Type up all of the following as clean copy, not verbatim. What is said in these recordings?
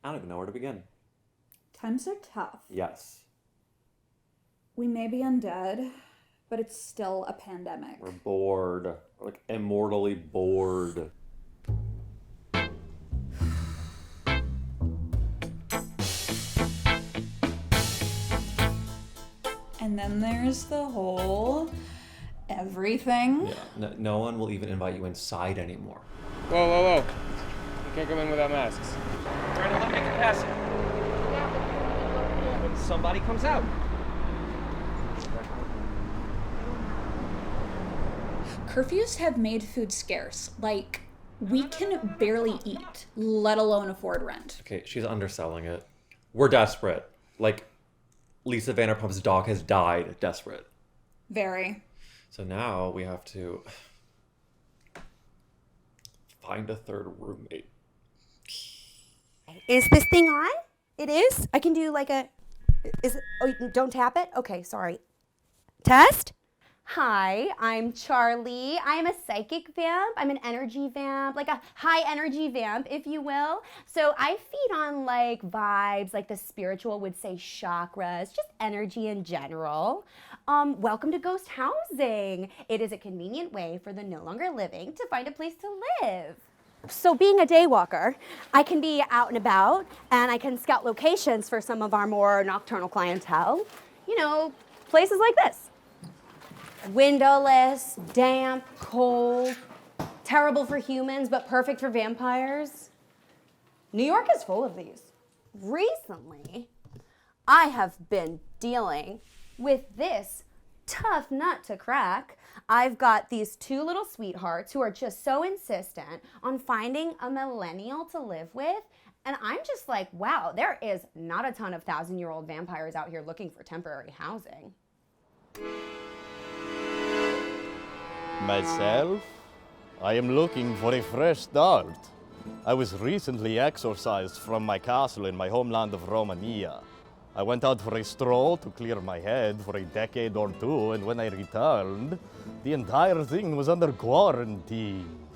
I don't even know where to begin. Times are tough. Yes. We may be undead, but it's still a pandemic. We're bored. We're like immortally bored. And then there's the whole everything. Yeah. No one will even invite you inside anymore. Whoa. You can't come in without masks. Trying to limit capacity. When somebody comes out. Curfews have made food scarce. Like, we can barely eat, let alone afford rent. Okay, she's underselling it. We're desperate. Like, Lisa Vanderpump's dog has died desperate. Very. So now we have to find a third roommate. Is this thing on? It is? I can do like a... Is it... Oh, don't tap it? Okay, sorry. Test? Hi, I'm Charlie. I'm a psychic vamp. I'm an energy vamp, like a high energy vamp, if you will. So I feed on like vibes, like the spiritual would say chakras, just energy in general. Welcome to ghost housing. It is a convenient way for the no longer living to find a place to live. So being a day walker, I can be out and about and I can scout locations for some of our more nocturnal clientele. You know, places like this. Windowless, damp, cold, terrible for humans, but perfect for vampires. New York is full of these. Recently, I have been dealing with this tough nut to crack. I've got these two little sweethearts who are just so insistent on finding a millennial to live with. And I'm just like, wow, there is not a ton of 1,000-year-old vampires out here looking for temporary housing. Myself? I am looking for a fresh start. I was recently exorcised from my castle in my homeland of Romania. I went out for a stroll to clear my head for a decade or two, and when I returned, the entire thing was under quarantine.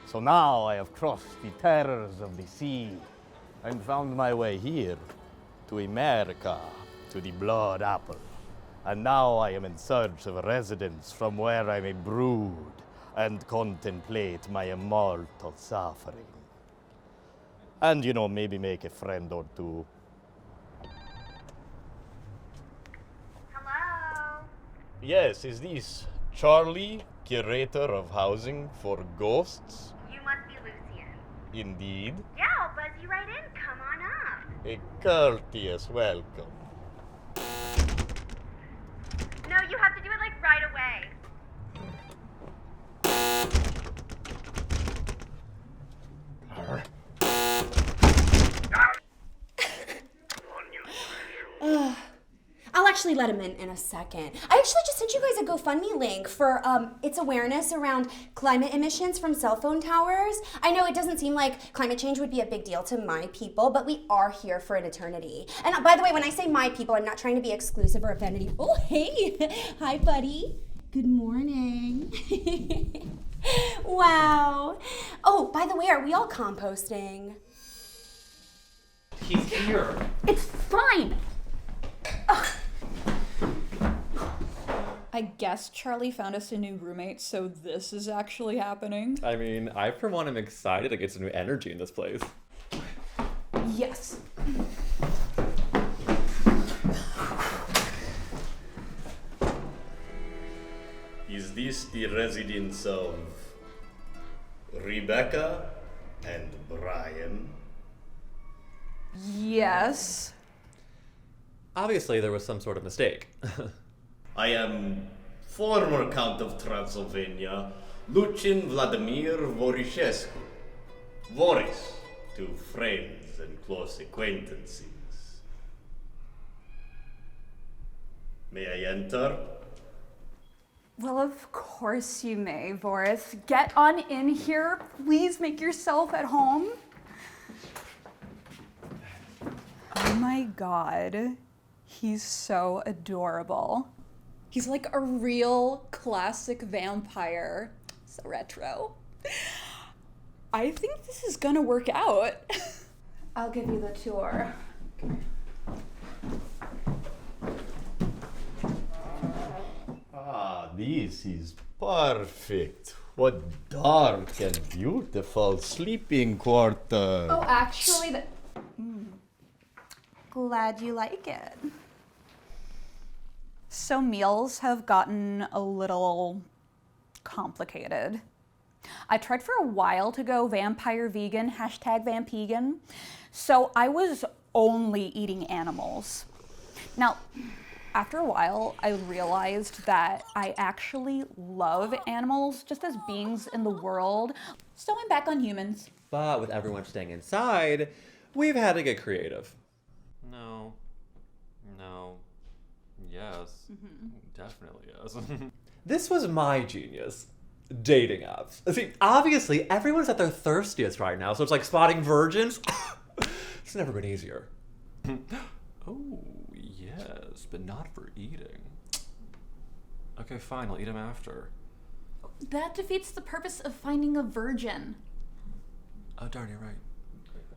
So now I have crossed the terrors of the sea and found my way here, to America, to the Blood Apple. And now I am in search of a residence from where I may brood and contemplate my immortal suffering. And, you know, maybe make a friend or two. Hello? Yes, is this Charlie, curator of housing for ghosts? You must be Lucian. Indeed. Yeah, I'll buzz you right in. Come on up. A courteous welcome. No, you have to do it like right away. I'll actually let him in a second. I actually just sent you guys a GoFundMe link for its awareness around climate emissions from cell phone towers. I know it doesn't seem like climate change would be a big deal to my people, but we are here for an eternity. And by the way, when I say my people, I'm not trying to be exclusive or offend any. Oh, hey. Hi, buddy. Good morning. Wow. Oh, by the way, are we all composting? He's here. It's fine. Ugh. I guess Charlie found us a new roommate, so this is actually happening. I mean, I for one am excited to get some new energy in this place. Yes. Is this the residence of Rebecca and Brian? Yes. Obviously, there was some sort of mistake. I am former Count of Transylvania, Lucian Vladimir Vorishescu. Voris, to friends and close acquaintances. May I enter? Well, of course you may, Boris. Get on in here. Please make yourself at home. Oh my god. He's so adorable. He's like a real classic vampire. So retro. I think this is gonna work out. I'll give you the tour. Ah, this is perfect. What dark and beautiful sleeping quarter. Oh, actually, Glad you like it. so meals have gotten a little complicated. I tried for a while to go vampire vegan, #vampegan, so I was only eating animals. Now, after a while, I realized that I actually love animals just as beings in the world, so I'm back on humans. But with everyone staying inside, we've had to get creative. No. Yes. Definitely yes. This was my genius. Dating apps. See, obviously, everyone's at their thirstiest right now, so it's like spotting virgins. It's never been easier. Oh, yes, but not for eating. Okay, fine, I'll eat them after. That defeats the purpose of finding a virgin. Oh, darn, you're right.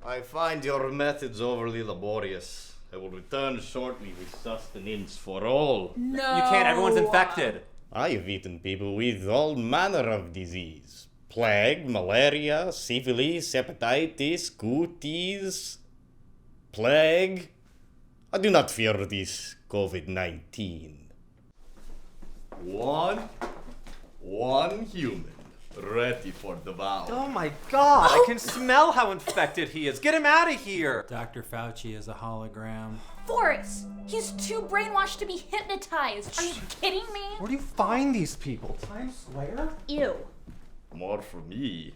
I find your methods overly laborious. I will return shortly with sustenance for all. No. You can't, everyone's infected. I have eaten people with all manner of disease. Plague, malaria, syphilis, hepatitis, cuties, plague. I do not fear this COVID-19. One human ready for the vow. Oh my god, I can smell how infected he is. Get him out of here. Dr. Fauci is a hologram. Forrest, he's too brainwashed to be hypnotized. Are you kidding me? Where do you find these people? Times Square? Ew. More for me.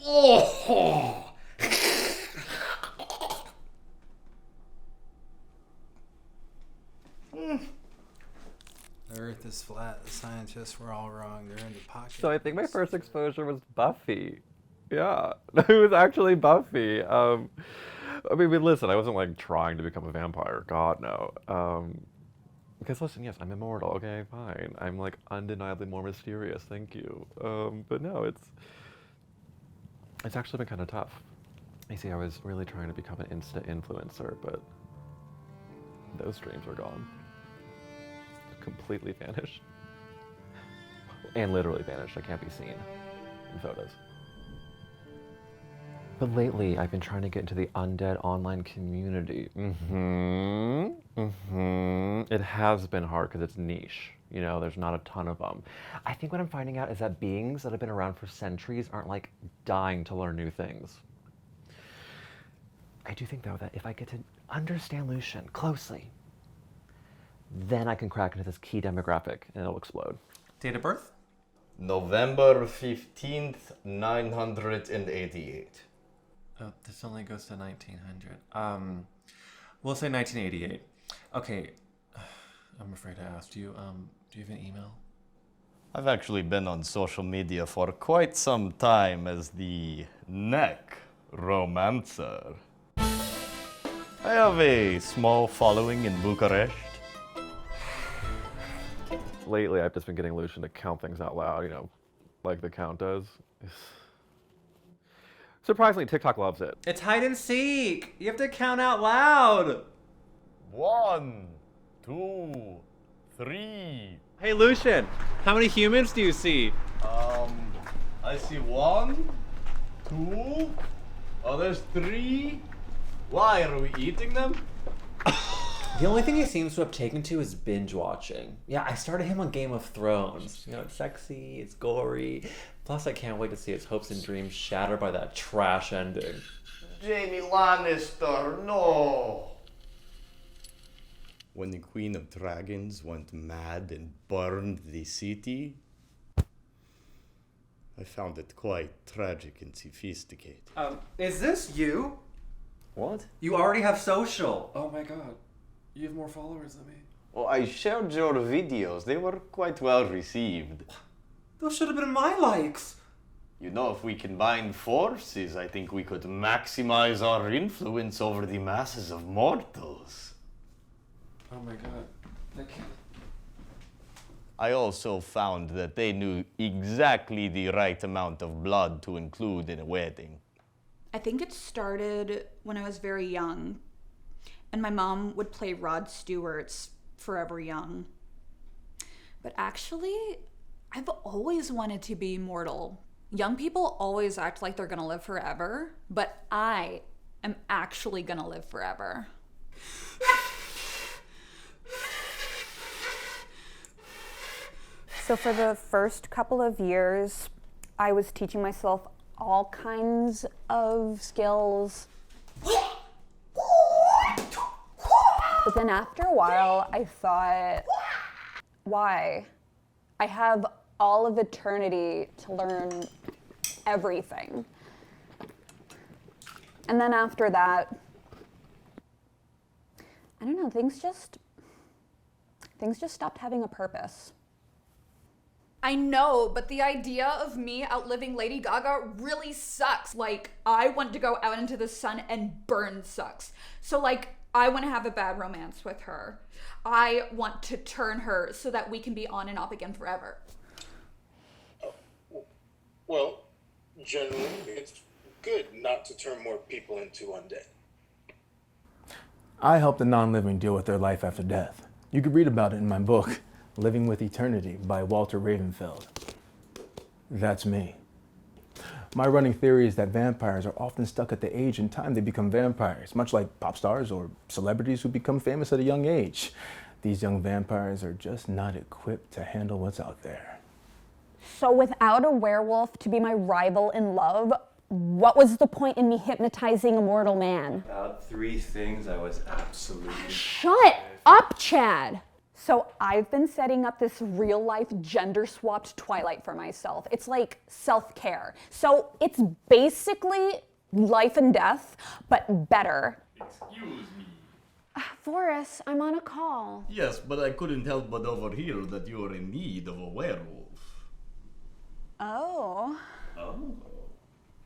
Oh! The Earth is flat. The scientists were all wrong. They're in the pocket. So I think my first exposure was Buffy. Yeah, it was actually Buffy. I mean, listen, I wasn't like trying to become a vampire. God, no. Because listen, yes, I'm immortal. Okay, fine. I'm like undeniably more mysterious. Thank you. But no, it's actually been kind of tough. You see, I was really trying to become an Insta influencer, but those dreams are gone. Completely vanished. And literally vanished. I can't be seen in photos. But lately, I've been trying to get into the undead online community. It has been hard because it's niche. You know, there's not a ton of them. I think what I'm finding out is that beings that have been around for centuries aren't like dying to learn new things. I do think though that if I get to understand Lucian closely, then I can crack into this key demographic and it'll explode. Date of birth? November 15th, 988. Oh, this only goes to 1900. We'll say 1988. Okay, I'm afraid to ask. Do you have an email? I've actually been on social media for quite some time as the neck romancer. I have a small following in Bucharest. Lately, I've just been getting Lucian to count things out loud, you know, like the count does. Surprisingly, TikTok loves it. It's hide and seek. You have to count out loud. 1, 2, 3. Hey, Lucian, how many humans do you see? I see 1, 2. Oh, there's 3. Why, are we eating them? The only thing he seems to have taken to is binge watching. Yeah, I started him on Game of Thrones. You know, it's sexy, it's gory. Plus, I can't wait to see his hopes and dreams shattered by that trash ending. Jaime Lannister, no! When the Queen of Dragons went mad and burned the city, I found it quite tragic and sophisticated. Is this you? What? You already have social. Oh my god, you have more followers than me. Well, I shared your videos. They were quite well received. Those should have been my likes. You know, if we combine forces, I think we could maximize our influence over the masses of mortals. Oh my god, I can't. I also found that they knew exactly the right amount of blood to include in a wedding. I think it started when I was very young, and my mom would play Rod Stewart's Forever Young. But actually, I've always wanted to be immortal. Young people always act like they're gonna live forever, but I am actually gonna live forever. So for the first couple of years, I was teaching myself all kinds of skills. But then after a while, I thought, why? I have all of eternity to learn everything. And then after that, I don't know, things just stopped having a purpose. I know, but the idea of me outliving Lady Gaga really sucks. Like, I want to go out into the sun and burn sucks. So, like, I want to have a bad romance with her. I want to turn her so that we can be on and off again forever. Well, generally, it's good not to turn more people into undead. I help the non-living deal with their life after death. You could read about it in my book, Living with Eternity by Walter Ravenfeld. That's me. My running theory is that vampires are often stuck at the age and time they become vampires, much like pop stars or celebrities who become famous at a young age. These young vampires are just not equipped to handle what's out there. So without a werewolf to be my rival in love, what was the point in me hypnotizing a mortal man? About 3 things I was absolutely... Shut up, Chad! So I've been setting up this real-life gender-swapped Twilight for myself. It's like self-care. So it's basically life and death, but better. Excuse me. Forrest, I'm on a call. Yes, but I couldn't help but overhear that you are in need of a werewolf. Oh. Oh.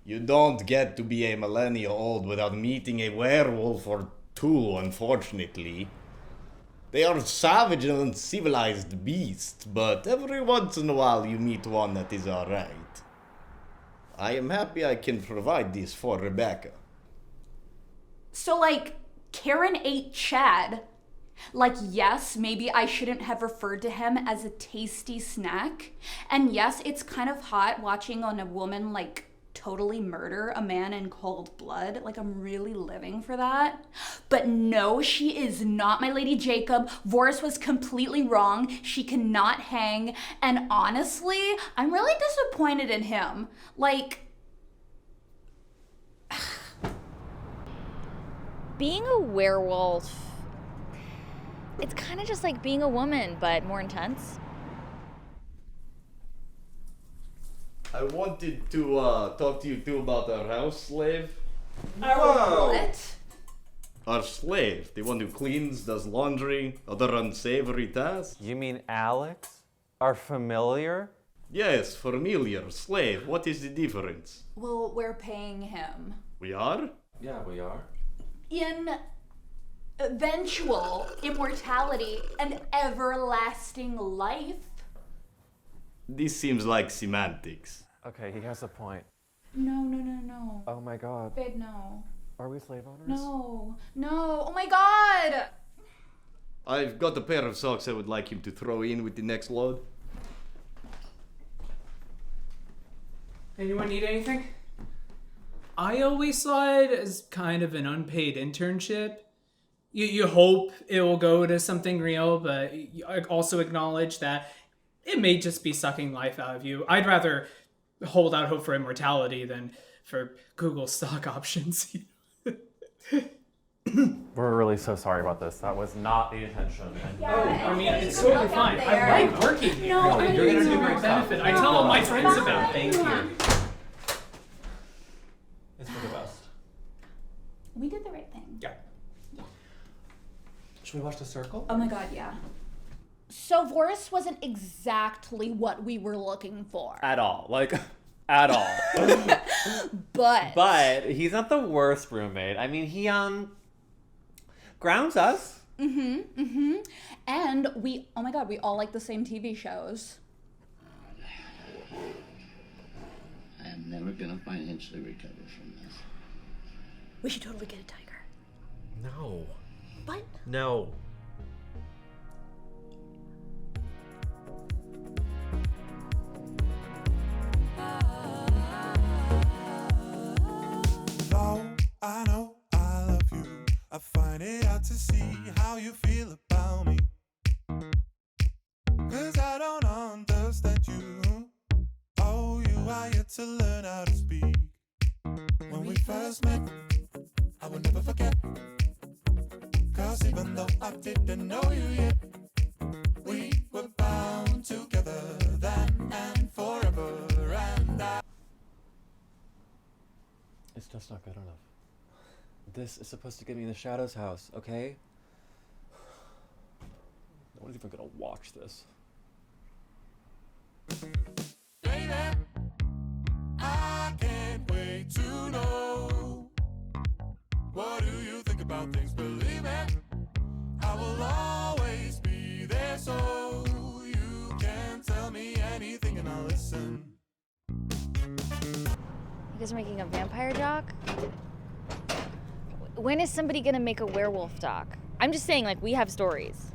You don't get to be a millennia old without meeting a werewolf or two, unfortunately. They are savage and uncivilized beasts, but every once in a while you meet one that is alright. I am happy I can provide this for Rebecca. So, like, Karen ate Chad. Like, yes, maybe I shouldn't have referred to him as a tasty snack. And yes, it's kind of hot watching on a woman, like, totally murder a man in cold blood. Like, I'm really living for that. But no, she is not my Lady Jacob. Voris was completely wrong. She cannot hang. And honestly, I'm really disappointed in him. Like, being a werewolf, it's kind of just like being a woman, but more intense. I wanted to talk to you two about our house slave. Our what? Our slave, the one who cleans, does laundry, other unsavory tasks. You mean Alex? Our familiar? Yes, familiar, slave. What is the difference? Well, we're paying him. We are? Yeah, we are. In eventual immortality and everlasting life. This seems like semantics. Okay, he has a point. No. Oh my god. Babe, no. Are we slave owners? No. Oh my god! I've got a pair of socks I would like him to throw in with the next load. Anyone need anything? I always saw it as kind of an unpaid internship. You hope it will go to something real, but I also acknowledge that it may just be sucking life out of you. I'd rather hold out hope for immortality than for Google stock options. We're really so sorry about this. That was not the intention. I mean, it's totally fine. I like working here. No, you're gonna do great benefit. I tell all my friends about it. Thank you. It's for the best. We did the right thing. Yeah. Should we watch The Circle? Oh my god, yeah. So Voris wasn't exactly what we were looking for. At all. Like, at all. But he's not the worst roommate. I mean, he, grounds us. And we, oh my god, we all like the same TV shows. I am never gonna financially recover from this. We should totally get a tiger. No. What? No. Though I know I love you, I find it hard to see how you feel about me. 'Cause I don't understand you. Oh, you are yet to learn how to speak. When we first met, I will never forget. 'Cause even though I didn't know you yet, we were bound together then and forever. And It's just not good enough. This is supposed to get me in the Shadows house, okay? No one's even gonna watch this. Baby, I can't wait to know. What do you think about things? Believe me, I will always be there, so you can tell me anything and I'll listen. You guys are making a vampire doc? When is somebody gonna make a werewolf doc? I'm just saying, like, we have stories.